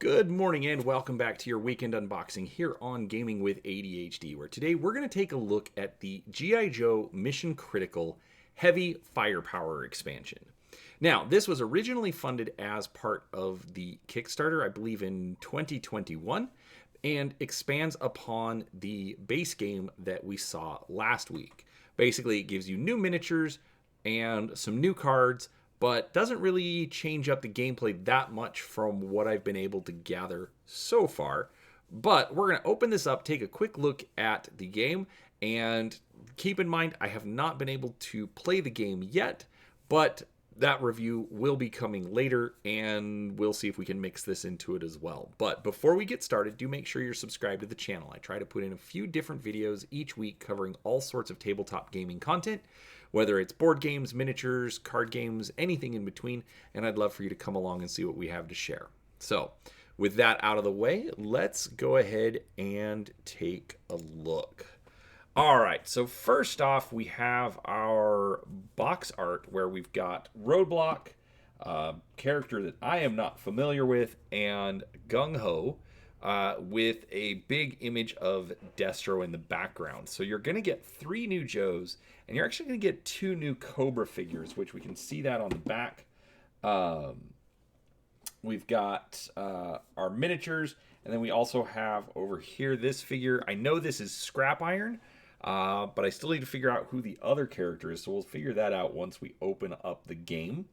Good morning and welcome back to your weekend unboxing here on Gaming with ADHD, where today we're going to take a look at the G.I. Joe Mission Critical Heavy Firepower expansion. Now, this was originally funded as part of the Kickstarter, I believe in 2021, and expands upon the base game that we saw last week. Basically, it gives you new miniatures and some new cards, but doesn't really change up the gameplay that much from what I've been able to gather so far. But we're going to open this up, take a quick look at the game, and keep in mind I have not been able to play the game yet, but that review will be coming later, and we'll see if we can mix this into it as well. But before we get started, do make sure you're subscribed to the channel. I try to put in a few different videos each week covering all sorts of tabletop gaming content, whether it's board games, miniatures, card games, anything in between, and I'd love for you to come along and see what we have to share. So, with that out of the way, let's go ahead and take a look. All right, so first off, we have our box art where we've got Roadblock, character that I am not familiar with, and Gung Ho, with a big image of Destro in the background. So you're going to get 3 new Joes, and you're actually going to get 2 new Cobra figures, which we can see that on the back. We've got our miniatures, and then we also have over here this figure. I know this is Scrap Iron, but I still need to figure out who the other character is, so we'll figure that out once we open up the game.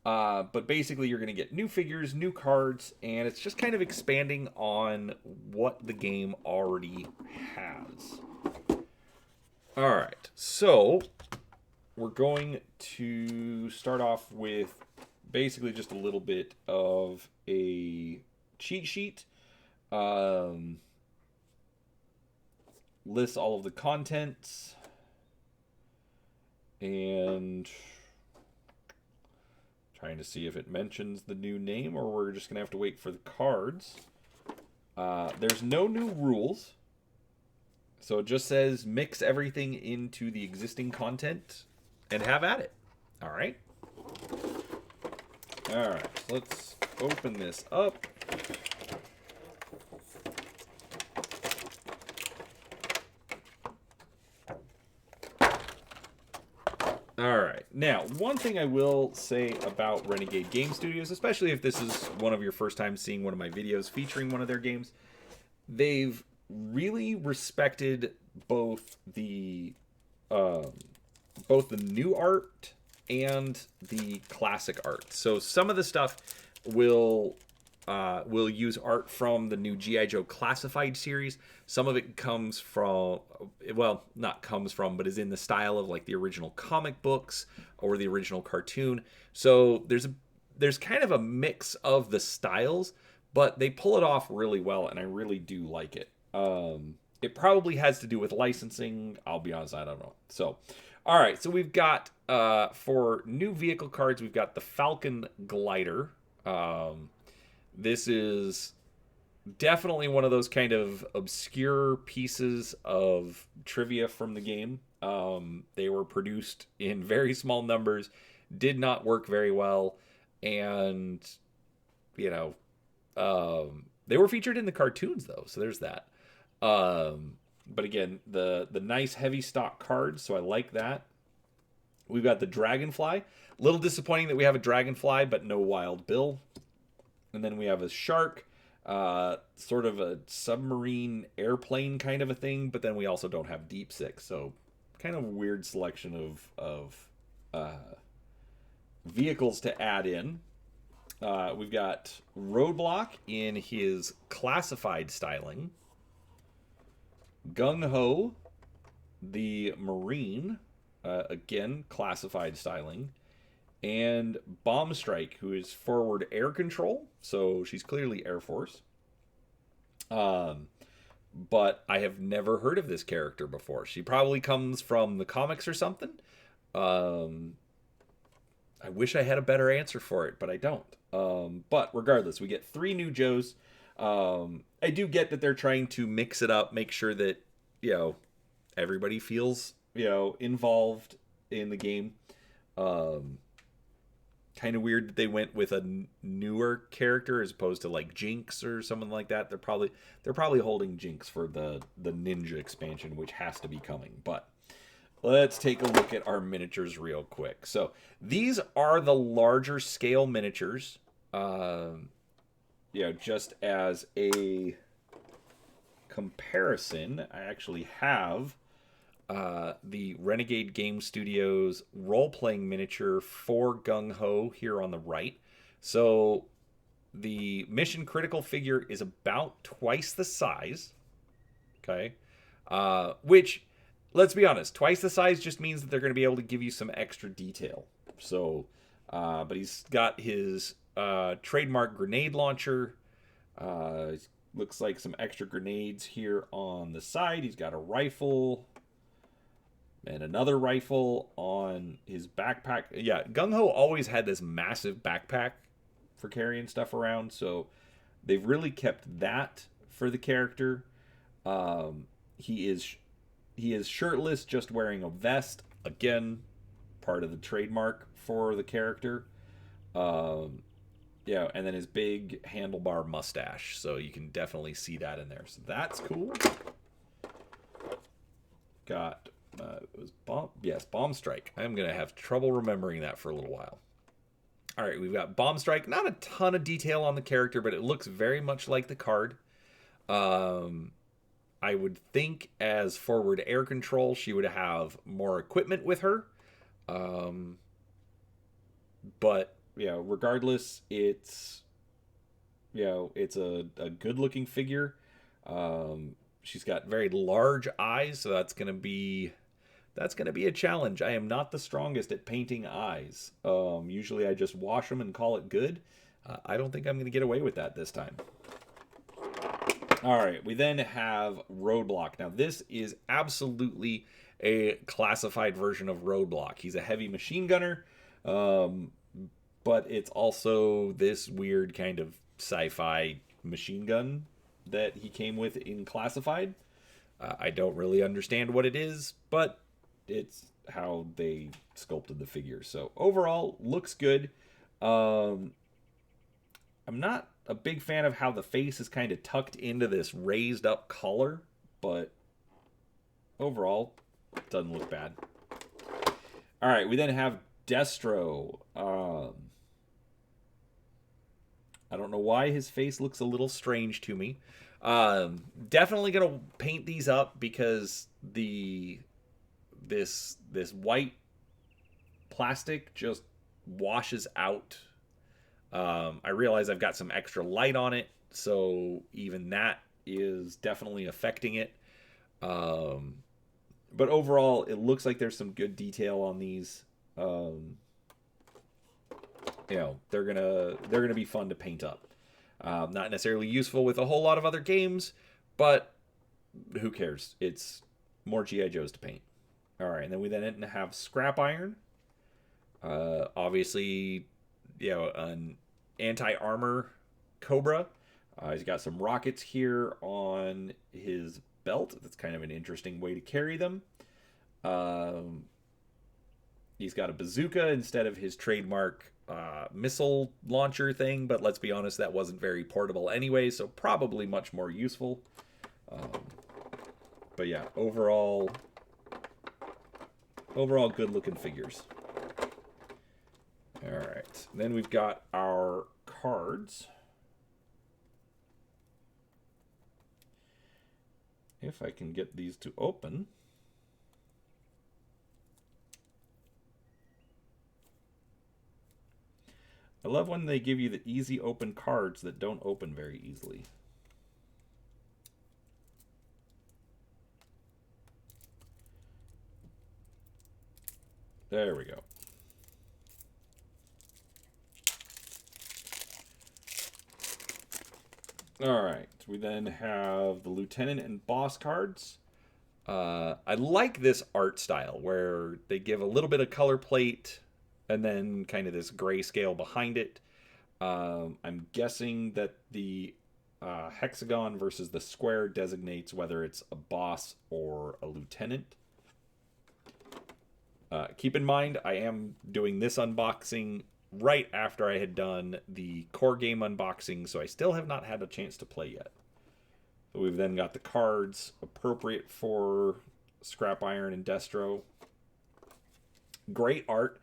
But basically, you're going to get new figures, new cards, and it's just kind of expanding on what the game already has. All right, so we're going to start off with basically just a little bit of a cheat sheet. Lists all of the contents, and trying to see if it mentions the new name, or we're just going to have to wait for the cards. There's no new rules, so it just says mix everything into the existing content and have at it. All right. All right, so let's open this up. All right. Now, one thing I will say about Renegade Game Studios, especially if this is one of your first times seeing one of my videos featuring one of their games, they've really respected both the new art and the classic art. So some of the stuff will use art from the new G.I. Joe Classified series. Some of it comes from, well, not comes from, but is in the style of like the original comic books or the original cartoon. So there's kind of a mix of the styles, but they pull it off really well, and I really do like it. It probably has to do with licensing. I'll be honest, I don't know. So, all right, so we've got, for new vehicle cards, we've got the Falcon Glider. This is definitely one of those kind of obscure pieces of trivia from the game. They were produced in very small numbers, did not work very well, and, you know, they were featured in the cartoons, though, so there's that. But again, the nice heavy stock cards, so I like that. We've got the Dragonfly. A little disappointing that we have a Dragonfly, but no Wild Bill. And then we have a Shark, sort of a submarine airplane kind of a thing, but then we also don't have Deep Six, so kind of a weird selection of vehicles to add in. We've got Roadblock in his classified styling. Gung Ho, the Marine, again, classified styling. And Bomb Strike, who is forward air control, so she's clearly Air Force. But I have never heard of this character before. She probably comes from the comics or something. I wish I had a better answer for it, but I don't. But regardless, we get 3 new Joes. I do get that they're trying to mix it up, make sure that, you know, everybody feels, you know, involved in the game. kind of weird that they went with a newer character as opposed to like Jinx or someone like that. They're probably holding Jinx for the Ninja expansion, which has to be coming. But let's take a look at our miniatures real quick. So these are the larger scale miniatures. Just as a comparison, I actually have the Renegade Game Studios role-playing miniature for Gung Ho here on the right. So the Mission Critical figure is about twice the size. Okay. Which, let's be honest, twice the size just means that they're going to be able to give you some extra detail. So, but he's got his trademark grenade launcher. Looks like some extra grenades here on the side. He's got a rifle and another rifle on his backpack. Yeah, Gung Ho always had this massive backpack for carrying stuff around, so they've really kept that for the character. He is shirtless, just wearing a vest. Again, part of the trademark for the character. And then his big handlebar mustache, so you can definitely see that in there. So that's cool. Got it was Bomb Strike. I'm gonna have trouble remembering that for a little while. All right, we've got Bomb Strike. Not a ton of detail on the character, but it looks very much like the card. I would think as forward air control, she would have more equipment with her. But regardless, it's a good looking figure. She's got very large eyes, so that's gonna be a challenge. I am not the strongest at painting eyes. Usually I just wash them and call it good. I don't think I'm gonna get away with that this time. All right, we then have Roadblock. Now this is absolutely a classified version of Roadblock. He's a heavy machine gunner, but it's also this weird kind of sci-fi machine gun that he came with in Classified. I don't really understand what it is, but it's how they sculpted the figure. So overall, looks good. I'm not a big fan of how the face is kind of tucked into this raised up collar, but overall, doesn't look bad. All right, we then have Destro. I don't know why his face looks a little strange to me. Definitely gonna paint these up because this white plastic just washes out. I realize I've got some extra light on it, so even that is definitely affecting it. But overall, it looks like there's some good detail on these. They're gonna be fun to paint up. Not necessarily useful with a whole lot of other games, but who cares? It's more G.I. Joes to paint. All right, and then we then have Scrap Iron. Obviously, an anti-armor Cobra. He's got some rockets here on his belt. That's kind of an interesting way to carry them. He's got a bazooka instead of his trademark missile launcher thing, but let's be honest, that wasn't very portable anyway, so probably much more useful. But yeah, overall good looking figures. All right, then we've got our cards. If I can get these to open. I love when they give you the easy open cards that don't open very easily. There we go. All right, we then have the Lieutenant and Boss cards. I like this art style where they give a little bit of color plate and then kind of this grayscale behind it. I'm guessing that the hexagon versus the square designates whether it's a boss or a lieutenant. Keep in mind, I am doing this unboxing right after I had done the core game unboxing, so I still have not had a chance to play yet. So we've then got the cards appropriate for Scrap Iron and Destro. Great art.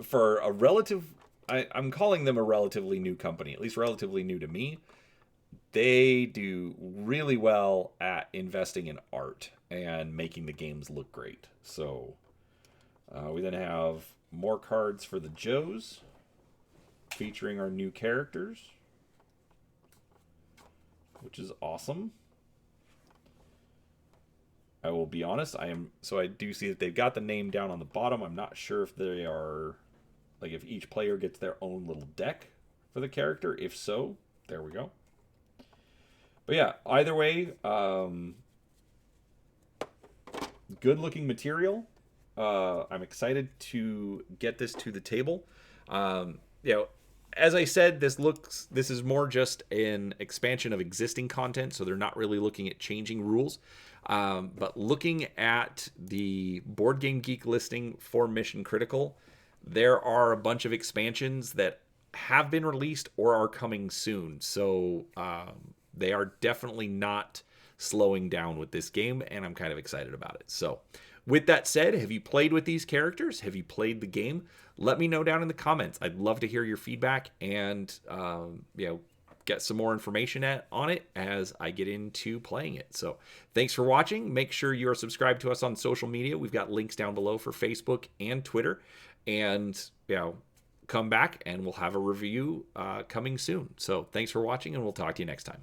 For a relative, I'm calling them a relatively new company, at least relatively new to me. They do really well at investing in art and making the games look great. So we then have more cards for the Joes, featuring our new characters, which is awesome. I will be honest, I do see that they've got the name down on the bottom. I'm not sure if they are, like, if each player gets their own little deck for the character. If so, there we go. But yeah, either way, good looking material. I'm excited to get this to the table. As I said, this is more just an expansion of existing content, so they're not really looking at changing rules. But looking at the Board Game Geek listing for Mission Critical, there are a bunch of expansions that have been released or are coming soon. So they are definitely not slowing down with this game, and I'm kind of excited about it. So with that said, have you played with these characters? Have you played the game? Let me know down in the comments. I'd love to hear your feedback and get some more information on it as I get into playing it. So thanks for watching. Make sure you are subscribed to us on social media. We've got links down below for Facebook and Twitter. And come back and we'll have a review coming soon. So thanks for watching, and we'll talk to you next time.